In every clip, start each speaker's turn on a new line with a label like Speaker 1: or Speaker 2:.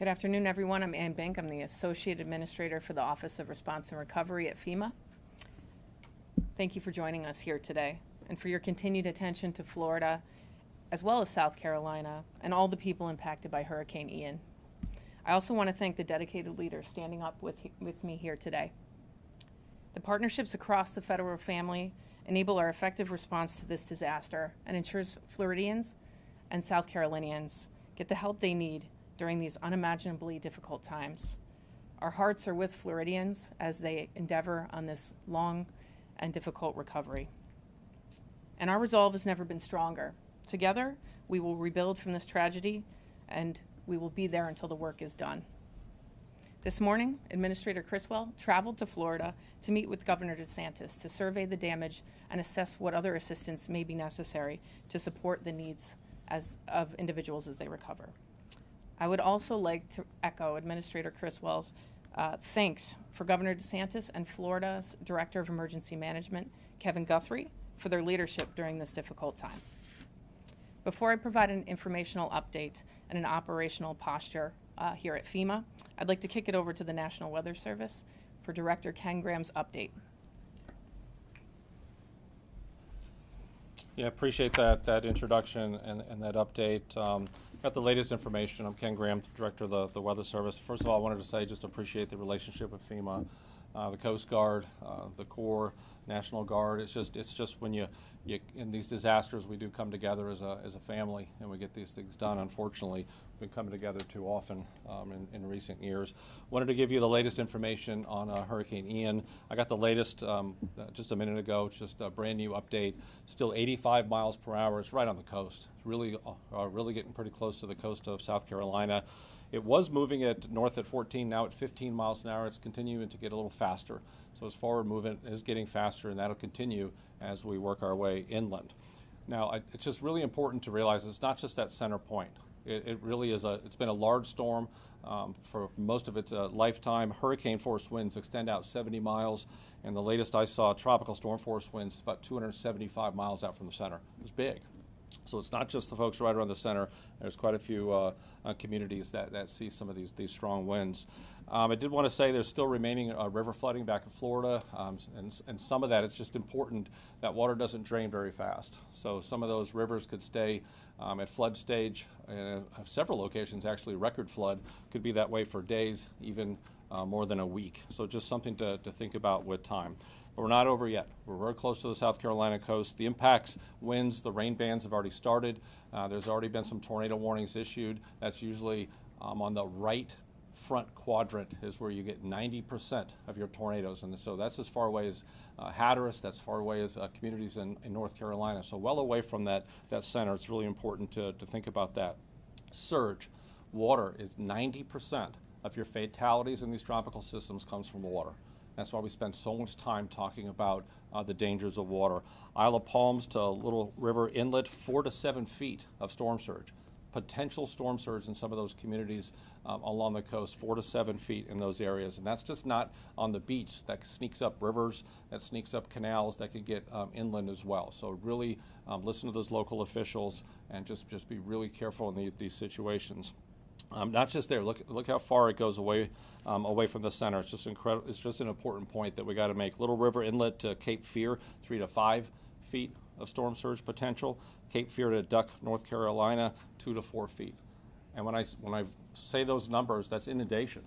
Speaker 1: Good afternoon, everyone. I'm Bink. I'm the Associate Administrator for the Office of Response and Recovery at FEMA. Thank you for joining us here today and for your continued attention to Florida, as well as South Carolina, and all the people impacted by Hurricane Ian. I also want to thank the dedicated leaders standing up with me here today. The partnerships across the federal family enable our effective response to this disaster and ensures Floridians and South Carolinians get the help they need during these unimaginably difficult times. Our hearts are with Floridians as they endeavor on this long and difficult recovery. And our resolve has never been stronger. Together, we will rebuild from this tragedy, and we will be there until the work is done. This morning, Administrator Criswell traveled to Florida to meet with Governor DeSantis to survey the damage and assess what other assistance may be necessary to support the needs of individuals as they recover. I would also like to echo Administrator Criswell's thanks for Governor DeSantis and Florida's Director of Emergency Management, Kevin Guthrie, for their leadership during this difficult time. Before I provide an informational update and an operational posture here at FEMA, I'd like to kick it over to the National Weather Service for Director Ken Graham's update.
Speaker 2: Yeah, appreciate that introduction and that update. Got the latest information. I'm Ken Graham, Director of the Weather Service. First of all, I wanted to say just appreciate the relationship with FEMA, the Coast Guard, the Corps, National Guard. It's just when you in these disasters, we do come together as a family and we get these things done. Unfortunately, we've been coming together too often in recent years. Wanted to give you the latest information on Hurricane Ian. I got the latest just a minute ago. It's just a brand new update. Still 85 miles per hour. It's right on the coast. It's really getting pretty close to the coast of South Carolina. It was moving north at 14, now at 15 miles an hour. It's continuing to get a little faster. So its forward movement is getting faster, and that'll continue as we work our way inland. Now, it's just really important to realize it's not just that center point. It really is it's been a large storm for most of its lifetime. Hurricane force winds extend out 70 miles, and the latest I saw, tropical storm force winds about 275 miles out from the center. It's big. So it's not just the folks right around the center. There's quite a few communities that see some of these strong winds. I did want to say there's still remaining river flooding back in Florida, and some of that, it's just important that water doesn't drain very fast. So some of those rivers could stay at flood stage, and several locations actually record flood, could be that way for days, even more than a week. So just something to think about with time. But we're not over yet. We're very close to the South Carolina coast. The impacts, winds, the rain bands have already started. There's already been some tornado warnings issued. That's usually on the right front quadrant is where you get 90% of your tornadoes. And so that's as far away as Hatteras, that's far away as communities in North Carolina. So well away from that center. It's really important to think about that. Surge, water is 90% of your fatalities in these tropical systems comes from water. That's why we spend so much time talking about the dangers of water. Isle of Palms to Little River Inlet, 4 to 7 feet of storm surge. Potential storm surge in some of those communities along the coast, 4 to 7 feet in those areas. And that's just not on the beach. That sneaks up rivers, that sneaks up canals, that could get inland as well. So really listen to those local officials and just be really careful in these situations. Not just there. Look how far it goes away from the center. It's just incredible. It's just an important point that we got to make. Little River Inlet to Cape Fear, 3 to 5 feet of storm surge potential. Cape Fear to Duck, North Carolina, 2 to 4 feet. And when I say those numbers, that's inundation.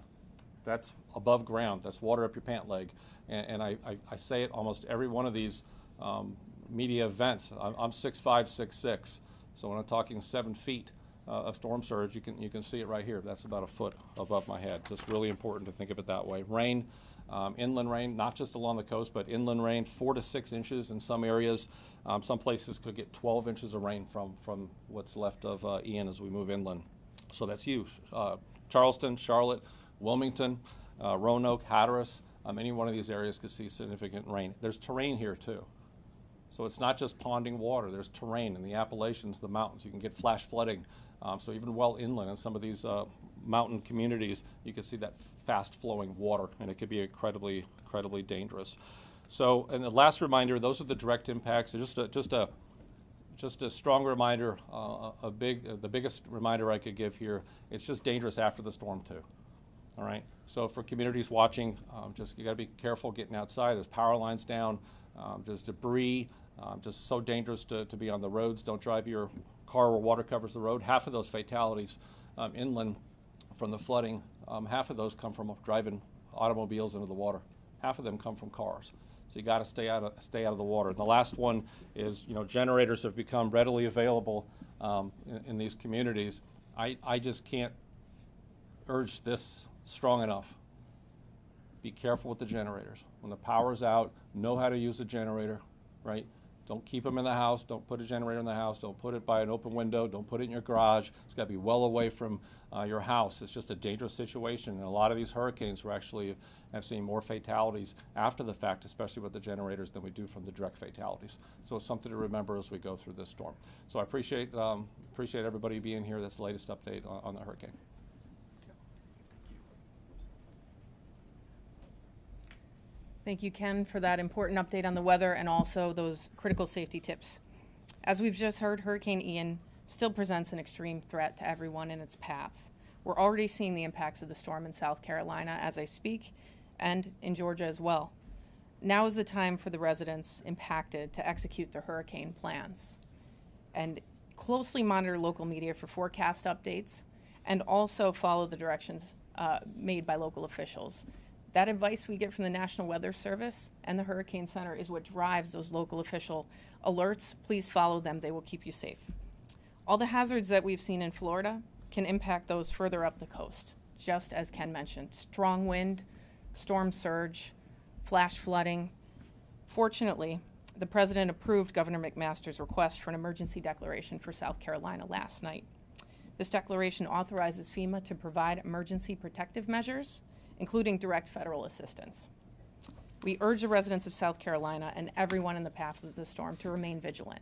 Speaker 2: That's above ground. That's water up your pant leg. And I say it almost every one of these media events. I'm 6'5", 6'6", so when I'm talking 7 feet of storm surge, you can see it right here. That's about a foot above my head. Just really important to think of it that way. Rain, inland rain, not just along the coast, but inland rain, 4 to 6 inches in some areas. Some places could get 12 inches of rain from what's left of Ian as we move inland. So that's huge. Charleston, Charlotte, Wilmington, Roanoke, Hatteras, any one of these areas could see significant rain. There's terrain here too. So it's not just ponding water. There's terrain in the Appalachians, the mountains. You can get flash flooding. So even well inland in some of these mountain communities, you can see that fast-flowing water, and it could be incredibly dangerous. So, and the last reminder, those are the direct impacts. They're just a just a strong reminder, the biggest reminder I could give here, it's just dangerous after the storm too. All right, so for communities watching, just you gotta be careful getting outside. There's power lines down, there's debris, just so dangerous to be on the roads. Don't drive your car where water covers the road. Half of those fatalities inland from the flooding, half of those come from driving automobiles into the water. Half of them come from cars. So you got to stay out of the water. And the last one is, generators have become readily available in these communities. I just can't urge this strong enough. Be careful with the generators. When the power's out, know how to use the generator, right? Don't keep them in the house. Don't put a generator in the house. Don't put it by an open window. Don't put it in your garage. It's got to be well away from your house. It's just a dangerous situation. And a lot of these hurricanes have seen more fatalities after the fact, especially with the generators, than we do from the direct fatalities. So it's something to remember as we go through this storm. So I appreciate everybody being here. That's the latest update on the hurricane.
Speaker 1: Thank you, Ken, for that important update on the weather and also those critical safety tips. As we've just heard, Hurricane Ian still presents an extreme threat to everyone in its path. We're already seeing the impacts of the storm in South Carolina as I speak, and in Georgia as well. Now is the time for the residents impacted to execute their hurricane plans and closely monitor local media for forecast updates and also follow the directions made by local officials. That advice we get from the National Weather Service and the Hurricane Center is what drives those local official alerts. Please follow them. They will keep you safe. All the hazards that we've seen in Florida can impact those further up the coast, just as Ken mentioned. Strong wind, storm surge, flash flooding. Fortunately, the President approved Governor McMaster's request for an emergency declaration for South Carolina last night. This declaration authorizes FEMA to provide emergency protective measures, including direct federal assistance. We urge the residents of South Carolina and everyone in the path of the storm to remain vigilant.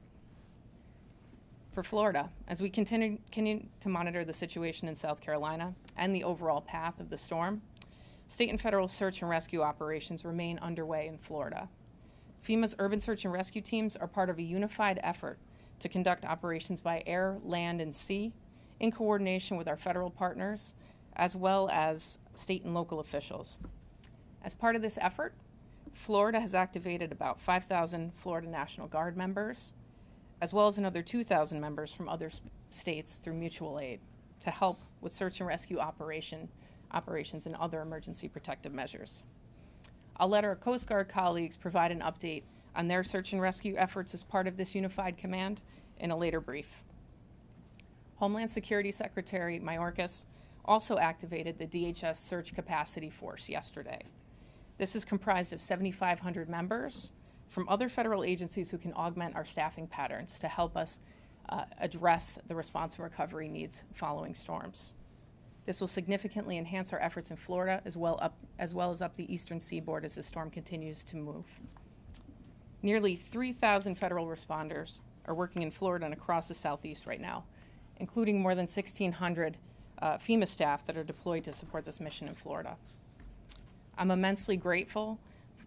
Speaker 1: For Florida, as we continue to monitor the situation in South Carolina and the overall path of the storm, state and federal search and rescue operations remain underway in Florida. FEMA's urban search and rescue teams are part of a unified effort to conduct operations by air, land, and sea in coordination with our federal partners, as well as state and local officials. As part of this effort, Florida has activated about 5,000 Florida National Guard members, as well as another 2,000 members from other states through mutual aid to help with search and rescue operations and other emergency protective measures. I'll let our Coast Guard colleagues provide an update on their search and rescue efforts as part of this unified command in a later brief. Homeland Security Secretary Mayorkas also activated the DHS Search Capacity Force yesterday. This is comprised of 7,500 members from other federal agencies who can augment our staffing patterns to help us address the response and recovery needs following storms. This will significantly enhance our efforts in Florida as well as up the eastern seaboard as the storm continues to move. Nearly 3,000 federal responders are working in Florida and across the southeast right now, including more than 1,600 FEMA staff that are deployed to support this mission in Florida. I'm immensely grateful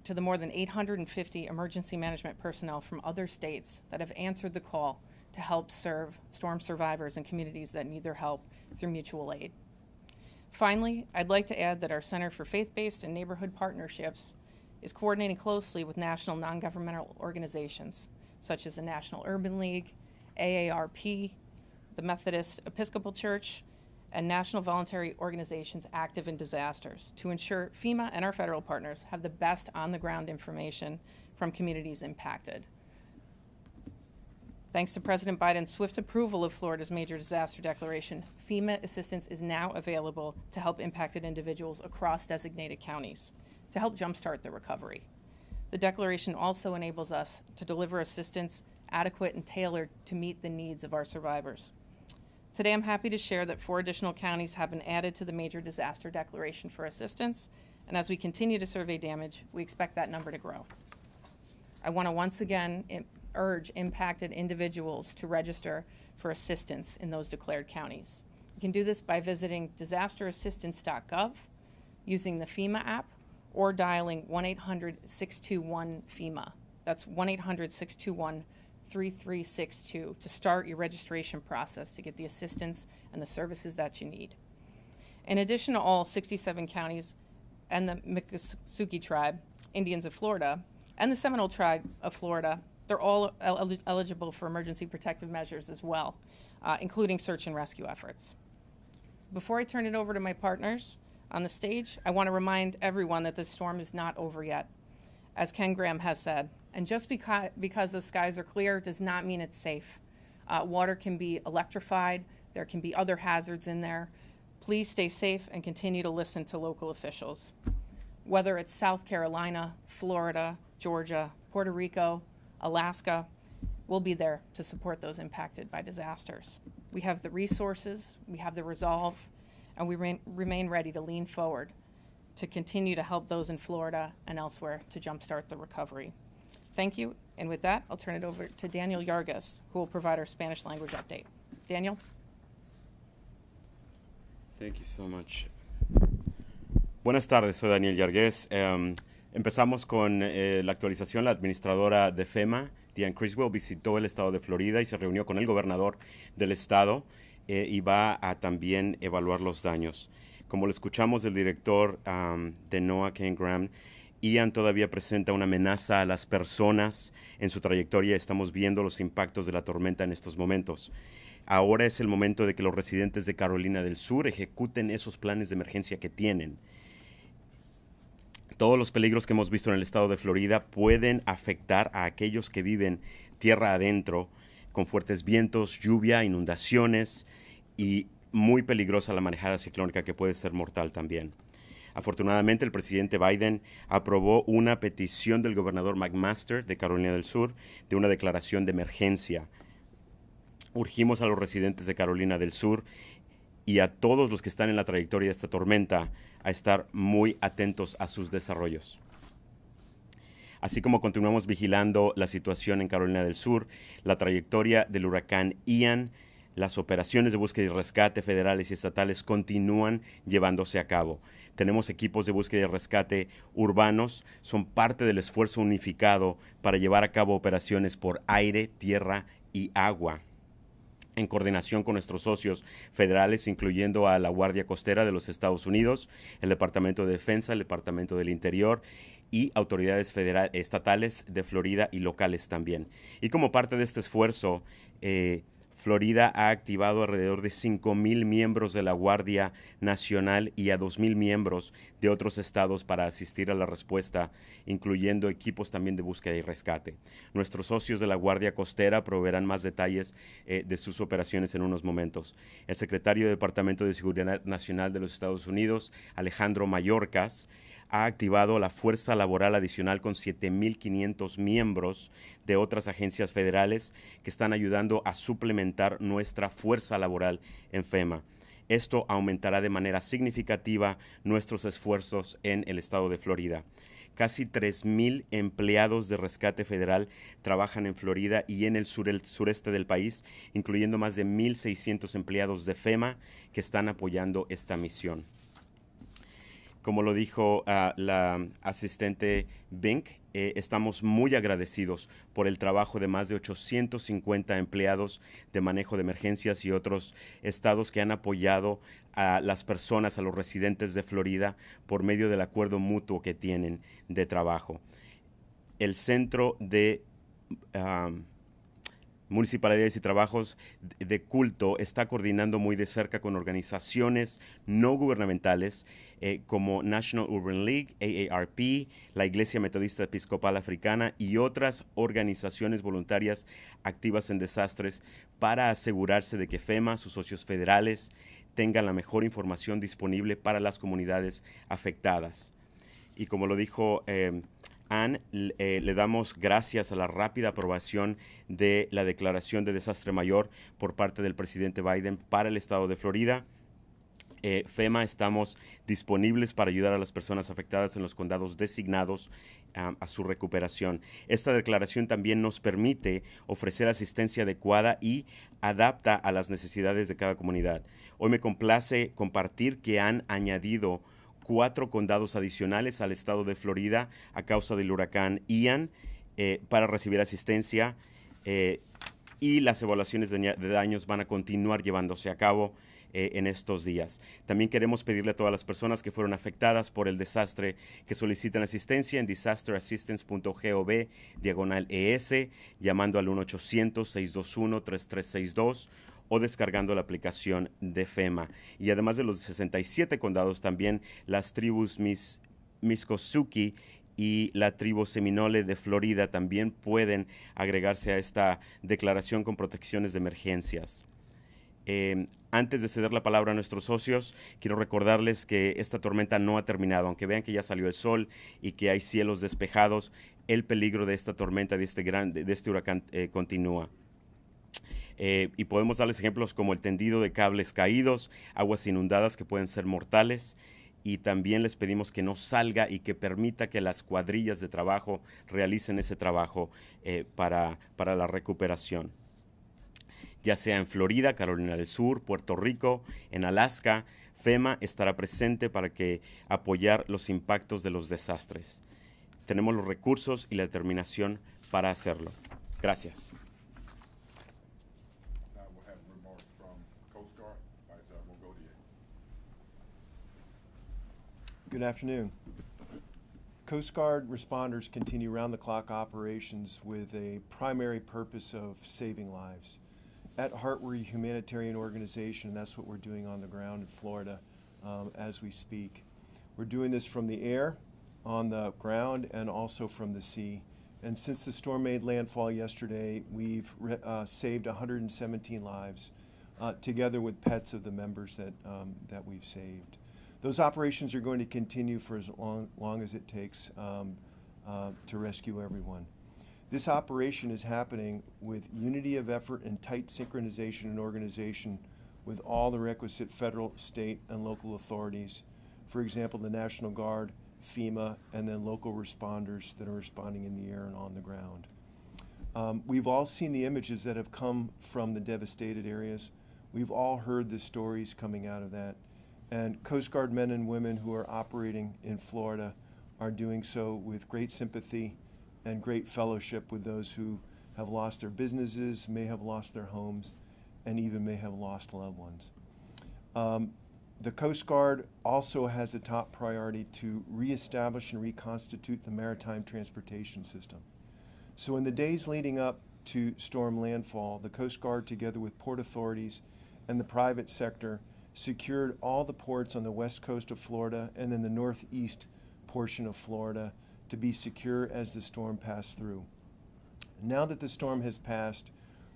Speaker 1: to the more than 850 emergency management personnel from other states that have answered the call to help serve storm survivors and communities that need their help through mutual aid. Finally, I'd like to add that our Center for Faith-Based and Neighborhood Partnerships is coordinating closely with national non-governmental organizations such as the National Urban League, AARP, the Methodist Episcopal Church, and national voluntary organizations active in disasters to ensure FEMA and our federal partners have the best on-the-ground information from communities impacted. Thanks to President Biden's swift approval of Florida's major disaster declaration, FEMA assistance is now available to help impacted individuals across designated counties to help jumpstart the recovery. The declaration also enables us to deliver assistance adequate and tailored to meet the needs of our survivors. Today, I'm happy to share that 4 additional counties have been added to the major disaster declaration for assistance, and as we continue to survey damage, we expect that number to grow. I want to once again urge impacted individuals to register for assistance in those declared counties. You can do this by visiting disasterassistance.gov, using the FEMA app, or dialing 1-800-621-FEMA. That's 1-800-621 3362 to start your registration process to get the assistance and the services that you need. In addition to all 67 counties and the Miccosukee tribe, Indians of Florida, and the Seminole tribe of Florida, they're all eligible for emergency protective measures as well, including search and rescue efforts. Before I turn it over to my partners on the stage, I want to remind everyone that this storm is not over yet, as Ken Graham has said. And just because the skies are clear does not mean it's safe. Water can be electrified. There can be other hazards in there. Please stay safe and continue to listen to local officials. Whether it's South Carolina, Florida, Georgia, Puerto Rico, Alaska, we'll be there to support those impacted by disasters. We have the resources, we have the resolve, and we remain ready to lean forward to continue to help those in Florida and elsewhere to jumpstart the recovery. Thank you, and with that, I'll turn it over to Daniel Llargues, who will provide our Spanish language update. Daniel?
Speaker 3: Thank you so much. Buenas tardes, soy Daniel Llargues. Empezamos con la actualización. La administradora de FEMA, Diane Criswell, visitó el estado de Florida y se reunió con el gobernador del estado y va a también evaluar los daños. Como lo escuchamos del director de NOAA, Ken Graham, Ian todavía presenta una amenaza a las personas en su trayectoria. Estamos viendo los impactos de la tormenta en estos momentos. Ahora es el momento de que los residentes de Carolina del Sur ejecuten esos planes de emergencia que tienen. Todos los peligros que hemos visto en el estado de Florida pueden afectar a aquellos que viven tierra adentro, con fuertes vientos, lluvia, inundaciones y muy peligrosa la marejada ciclónica que puede ser mortal también. Afortunadamente, el presidente Biden aprobó una petición del gobernador McMaster de Carolina del Sur de una declaración de emergencia. Urgimos a los residentes de Carolina del Sur y a todos los que están en la trayectoria de esta tormenta a estar muy atentos a sus desarrollos. Así como continuamos vigilando la situación en Carolina del Sur, la trayectoria del huracán Ian, las operaciones de búsqueda y rescate federales y estatales continúan llevándose a cabo. Tenemos equipos de búsqueda y rescate urbanos, son parte del esfuerzo unificado para llevar a cabo operaciones por aire, tierra y agua, en coordinación con nuestros socios federales, incluyendo a la Guardia Costera de los Estados Unidos, el Departamento de Defensa, el Departamento del Interior y autoridades estatales de Florida y locales también. Y como parte de este esfuerzo, Florida ha activado alrededor de 5,000 miembros de la Guardia Nacional y a 2,000 miembros de otros estados para asistir a la respuesta, incluyendo equipos también de búsqueda y rescate. Nuestros socios de la Guardia Costera proveerán más detalles de sus operaciones en unos momentos. El secretario del Departamento de Seguridad Nacional de los Estados Unidos, Alejandro Mayorkas, ha activado la fuerza laboral adicional con 7,500 miembros de otras agencias federales que están ayudando a suplementar nuestra fuerza laboral en FEMA. Esto aumentará de manera significativa nuestros esfuerzos en el estado de Florida. Casi 3,000 empleados de rescate federal trabajan en Florida y en el sureste del país, incluyendo más de 1,600 empleados de FEMA que están apoyando esta misión. Como lo dijo la asistente Bink, estamos muy agradecidos por el trabajo de más de 850 empleados de manejo de emergencias y otros estados que han apoyado a las personas, a los residentes de Florida, por medio del acuerdo mutuo que tienen de trabajo. El Centro de Municipalidades y Trabajos de Culto está coordinando muy de cerca con organizaciones no gubernamentales como National Urban League, AARP, la Iglesia Metodista Episcopal Africana y otras organizaciones voluntarias activas en desastres para asegurarse de que FEMA, sus socios federales, tengan la mejor información disponible para las comunidades afectadas. Y como lo dijo Ann, le damos gracias a la rápida aprobación de la declaración de desastre mayor por parte del presidente Biden para el estado de Florida. FEMA estamos disponibles para ayudar a las personas afectadas en los condados designados a su recuperación. Esta declaración también nos permite ofrecer asistencia adecuada y adapta a las necesidades de cada comunidad. Hoy me complace compartir que han añadido 4 condados adicionales al estado de Florida a causa del huracán Ian para recibir asistencia. y las evaluaciones de daños van a continuar llevándose a cabo en estos días. También queremos pedirle a todas las personas que fueron afectadas por el desastre que soliciten asistencia en disasterassistance.gov/ES, llamando al 1-800-621-3362 o descargando la aplicación de FEMA. Y además de los 67 condados, también las tribus Miskosuki y la tribu Seminole de Florida también pueden agregarse a esta declaración con protecciones de emergencias. Antes de ceder la palabra a nuestros socios, quiero recordarles que esta tormenta no ha terminado. Aunque vean que ya salió el sol y que hay cielos despejados, el peligro de esta tormenta, de este huracán, continúa. Y podemos darles ejemplos como el tendido de cables caídos, aguas inundadas que pueden ser mortales, y también les pedimos que no salga y que permita que las cuadrillas de trabajo realicen ese trabajo para la recuperación. Ya sea en Florida, Carolina del Sur, Puerto Rico, en Alaska, FEMA estará presente para apoyar los impactos de los desastres. Tenemos los recursos y la determinación para hacerlo. Gracias.
Speaker 4: Good afternoon. Coast Guard responders continue round-the-clock operations with a primary purpose of saving lives. At heart, we're a humanitarian organization, and that's what we're doing on the ground in Florida as we speak. We're doing this from the air, on the ground, and also from the sea. And since the storm made landfall yesterday, we've saved 117 lives, together with pets of the members that we've saved. Those operations are going to continue for as long as it takes to rescue everyone. This operation is happening with unity of effort and tight synchronization and organization with all the requisite federal, state, and local authorities. For example, the National Guard, FEMA, and then local responders that are responding in the air and on the ground. We've all seen the images that have come from the devastated areas. We've all heard the stories coming out of that. And Coast Guard men and women who are operating in Florida are doing so with great sympathy and great fellowship with those who have lost their businesses, may have lost their homes, and even may have lost loved ones. The Coast Guard also has a top priority to reestablish and reconstitute the maritime transportation system. So in the days leading up to storm landfall, the Coast Guard, together with port authorities and the private sector, secured all the ports on the west coast of Florida and then the northeast portion of Florida to be secure as the storm passed through. Now that the storm has passed,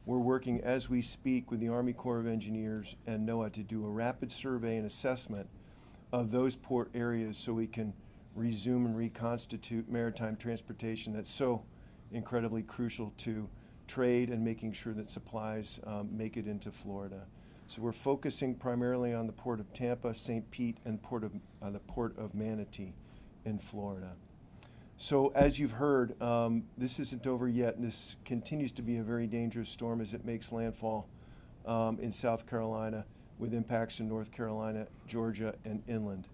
Speaker 4: we're working as we speak with the Army Corps of Engineers and NOAA to do a rapid survey and assessment of those port areas so we can resume and reconstitute maritime transportation that's so incredibly crucial to trade and making sure that supplies make it into Florida. So we're focusing primarily on the Port of Tampa, St. Pete, and the Port of Manatee in Florida. So as you've heard, this isn't over yet, and this continues to be a very dangerous storm as it makes landfall in South Carolina with impacts in North Carolina, Georgia, and inland.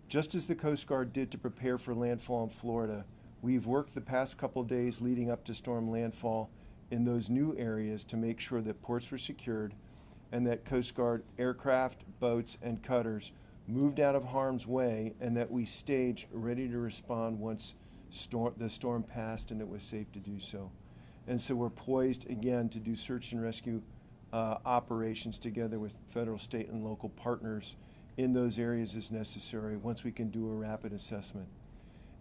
Speaker 4: Just as the Coast Guard did to prepare for landfall in Florida, we've worked the past couple of days leading up to storm landfall in those new areas to make sure that ports were secured and that Coast Guard aircraft, boats, and cutters moved out of harm's way, and that we staged ready to respond once the storm passed and it was safe to do so. And so we're poised again to do search and rescue operations together with federal, state, and local partners in those areas as necessary once we can do a rapid assessment.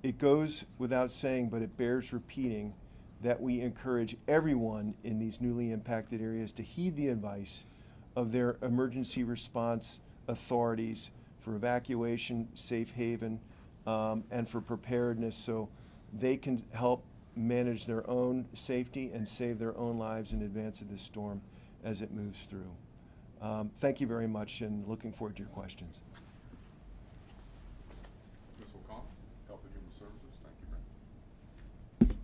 Speaker 4: It goes without saying, but it bears repeating, that we encourage everyone in these newly impacted areas to heed the advice of their emergency response authorities for evacuation, safe haven, and for preparedness, so they can help manage their own safety and save their own lives in advance of this storm as it moves through. Thank you very much, and looking forward to your questions.
Speaker 5: Ms. O'Connell, Health and Human Services, thank you, ma'am.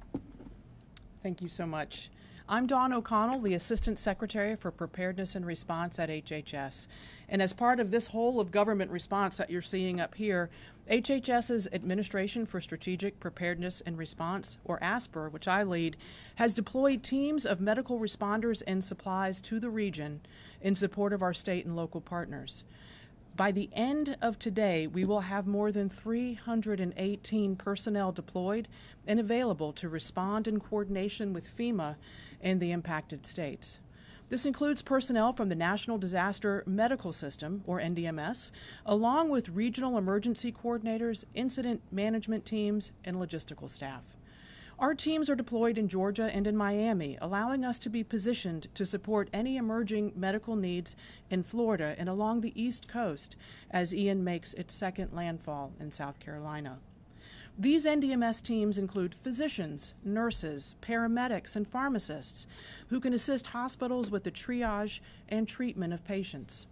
Speaker 1: Thank you so much.
Speaker 5: I'm Dawn O'Connell, the Assistant Secretary for Preparedness and Response at HHS. And as part of this whole of government response that you're seeing up here, HHS's Administration for Strategic Preparedness and Response, or ASPR, which I lead, has deployed teams of medical responders and supplies to the region in support of our state and local partners. By the end of today, we will have more than 318 personnel deployed and available to respond in coordination with FEMA and the impacted states. This includes personnel from the National Disaster Medical System, or NDMS, along with regional emergency coordinators, incident management teams, and logistical staff. Our teams are deployed in Georgia and in Miami, allowing us to be positioned to support any emerging medical needs in Florida and along the East Coast as Ian makes its second landfall in South Carolina. These NDMS teams include physicians, nurses, paramedics, and pharmacists who can assist hospitals with the triage and treatment of patients.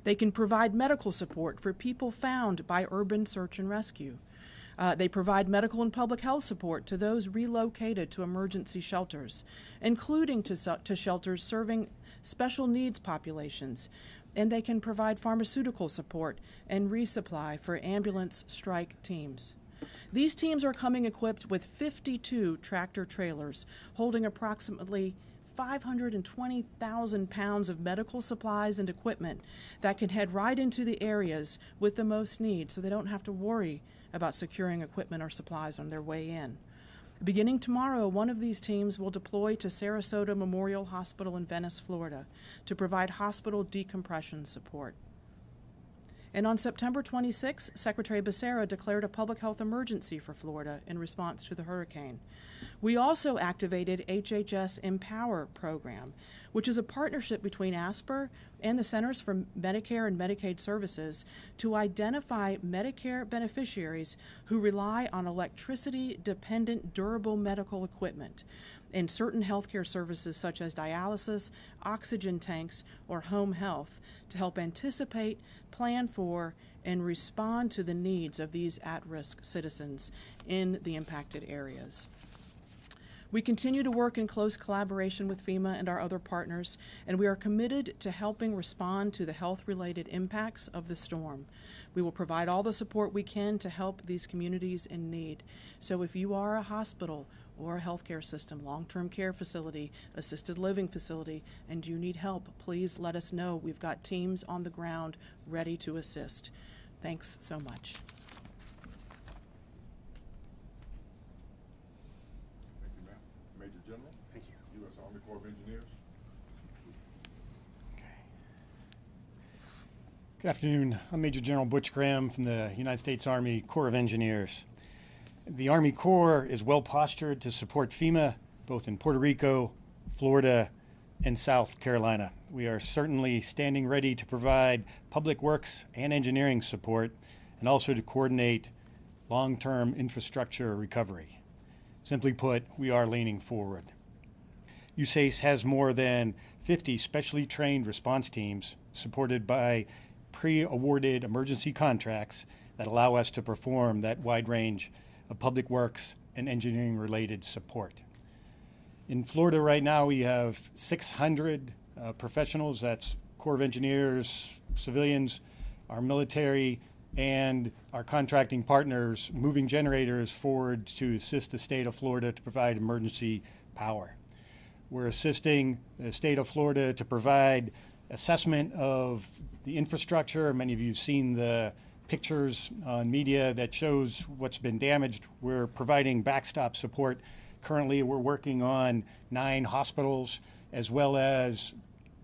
Speaker 5: They can provide medical support for people found by urban search and rescue. They provide medical and public health support to those relocated to emergency shelters, including to shelters serving special needs populations. And they can provide pharmaceutical support and resupply for ambulance strike teams. These teams are coming equipped with 52 tractor trailers holding approximately 520,000 pounds of medical supplies and equipment that can head right into the areas with the most need so they don't have to worry about securing equipment or supplies on their way in. Beginning tomorrow, one of these teams will deploy to Sarasota Memorial Hospital in Venice, Florida, to provide hospital decompression support. And on September 26, Secretary Becerra declared a public health emergency for Florida in response to the hurricane. We also activated HHS Empower program, which is a partnership between ASPR and the Centers for Medicare and Medicaid Services to identify Medicare beneficiaries who rely on electricity-dependent durable medical equipment and certain healthcare services such as dialysis, oxygen tanks, or home health to help anticipate, plan for, and respond to the needs of these at-risk citizens in the impacted areas. We continue to work in close collaboration with FEMA and our other partners, and we are committed to helping respond to the health-related impacts of the storm. We will provide all the support we can to help these communities in need. So if you are a hospital or a healthcare system, long-term care facility, assisted living facility, and you need help, please let us know. We've got teams on the ground ready to assist. Thanks so much.
Speaker 6: Thank you, ma'am. Major General.
Speaker 5: Thank you.
Speaker 6: U.S. Army Corps of Engineers.
Speaker 7: Good afternoon. I'm Major General Butch Graham from the United States Army Corps of Engineers. The Army Corps is well postured to support FEMA both in Puerto Rico, Florida, and South Carolina. We are certainly standing ready to provide public works and engineering support and also to coordinate long-term infrastructure recovery. Simply put, we are leaning forward. USACE has more than 50 specially trained response teams supported by pre-awarded emergency contracts that allow us to perform that wide range of public works and engineering related support. In Florida right now we have 600 professionals, that's Corps of Engineers, civilians, our military, and our contracting partners moving generators forward to assist the state of Florida to provide emergency power. We're assisting the state of Florida to provide assessment of the infrastructure. Many of you have seen the pictures on media that shows what's been damaged. We're providing backstop support. Currently, we're working on 9 hospitals, as well as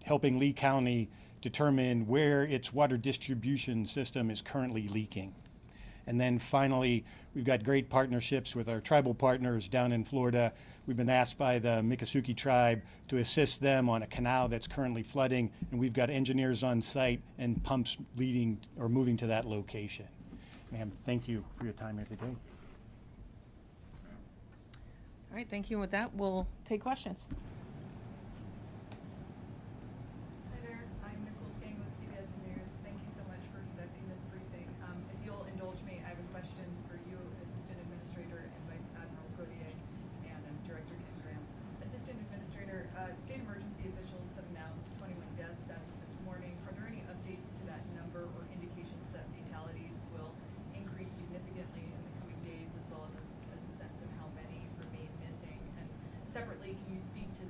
Speaker 7: helping Lee County determine where its water distribution system is currently leaking. And then finally, we've got great partnerships with our tribal partners down in Florida. We've been asked by the Miccosukee tribe to assist them on a canal that's currently flooding, and we've got engineers on site and pumps leading or moving to that location. Ma'am, thank you for your time here today.
Speaker 1: All right, thank you. And with that, we'll take questions.
Speaker 8: Hi there, I'm Nicole Skang with CBS News. Thank you so much for conducting this briefing. If you'll indulge me, I have a question for you, Assistant Administrator and Vice Admiral Gautier, and Director Ken Graham. Assistant Administrator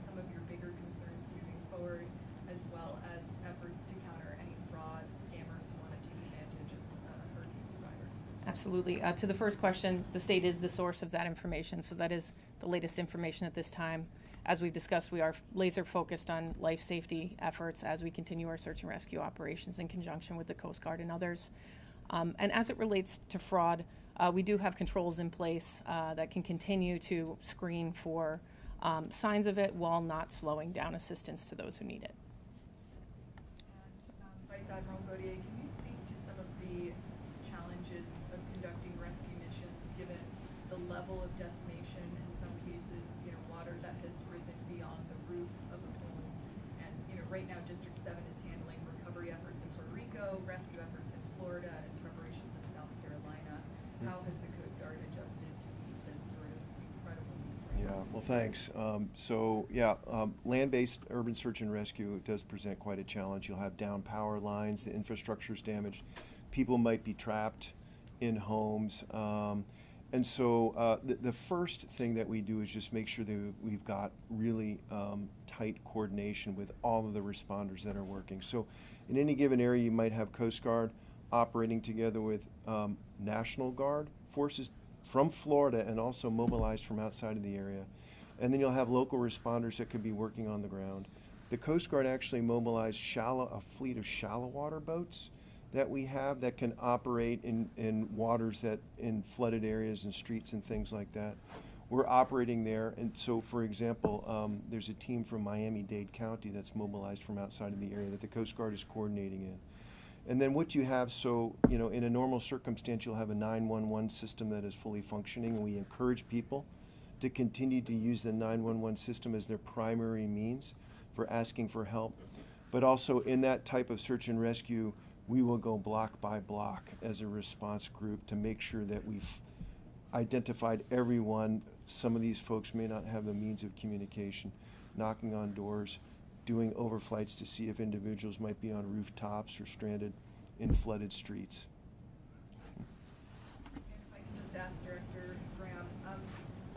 Speaker 8: some of your bigger concerns moving forward, as well as efforts to counter any fraud, scammers who want to take advantage of hurricane survivors?
Speaker 1: Absolutely. To the first question, the state is the source of that information, so that is the latest information at this time. As we've discussed, we are laser focused on life safety efforts as we continue our search and rescue operations in conjunction with the Coast Guard and others. And as it relates to fraud, we do have controls in place that can continue to screen for signs of it while not slowing down assistance to those who need it.
Speaker 8: And Vice Admiral Gautier, can you speak to some of the challenges of conducting rescue missions given the level of decimation, in some cases, water that has risen beyond the roof of a home? And, right now District 7 is handling recovery efforts in Puerto Rico, rescue efforts in Florida, and preparations in South Carolina. How has the Coast Guard adjusted to meet this sort of incredible need?
Speaker 4: Yeah, well, thanks. Land-based urban search and rescue does present quite a challenge. You'll have down power lines, the infrastructure's damaged, people might be trapped in homes. And so the first thing that we do is just make sure that we've got really tight coordination with all of the responders that are working. So in any given area, you might have Coast Guard operating together with National Guard forces from Florida and also mobilized from outside of the area. And then you'll have local responders that could be working on the ground. The Coast Guard actually mobilized a fleet of shallow water boats that we have that can operate in waters that in flooded areas and streets and things like that. We're operating there, and so for example, there's a team from Miami-Dade County that's mobilized from outside of the area that the Coast Guard is coordinating in. And then what you have, in a normal circumstance, you'll have a 911 system that is fully functioning, and we encourage people to continue to use the 911 system as their primary means for asking for help. But also in that type of search and rescue, we will go block by block as a response group to make sure that we've identified everyone. Some of these folks may not have the means of communication, knocking on doors, doing overflights to see if individuals might be on rooftops or stranded in flooded streets.
Speaker 8: And if I can just ask Director Graham,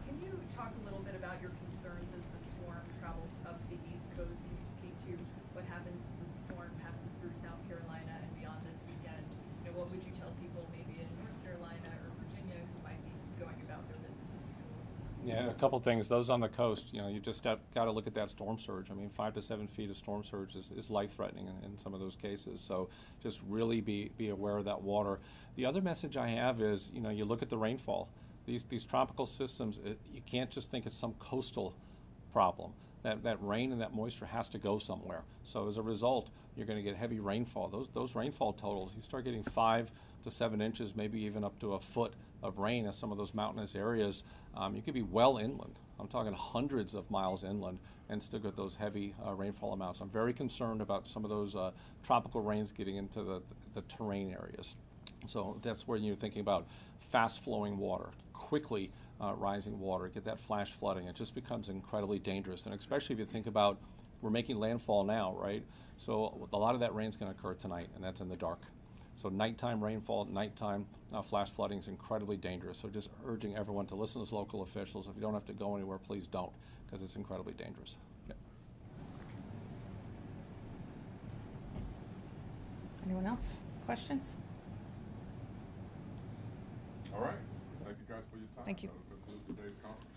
Speaker 8: can you talk a little bit about your concerns as the storm travels up the East Coast? Can you speak to what happens as the storm passes through South Carolina and beyond this weekend? What would you tell people maybe in North Carolina or Virginia who might be going about their businesses?
Speaker 2: Yeah, a couple things. Those on the coast, you just got to look at that storm surge. I mean, 5 to 7 feet of storm surge is life-threatening in some of those cases. So just really be aware of that water. The other message I have is, you look at the rainfall. These tropical systems, you can't just think it's some coastal problem. That rain and that moisture has to go somewhere. So as a result, you're going to get heavy rainfall. Those rainfall totals, you start getting 5 to 7 inches, maybe even up to a foot of rain in some of those mountainous areas. You could be well inland. I'm talking hundreds of miles inland and still get those heavy rainfall amounts. I'm very concerned about some of those tropical rains getting into the terrain areas. So that's where you're thinking about fast flowing water, quickly rising water, get that flash flooding. It just becomes incredibly dangerous. And especially if you think about, we're making landfall now, right? So a lot of that rain's going to occur tonight, and that's in the dark. So nighttime rainfall, nighttime flash flooding is incredibly dangerous. So just urging everyone to listen to those local officials. If you don't have to go anywhere, please don't, because it's incredibly dangerous. Yeah.
Speaker 1: Anyone else? Questions?
Speaker 6: All right. Thank you guys for your time.
Speaker 1: Thank you.
Speaker 6: That will conclude today's conference.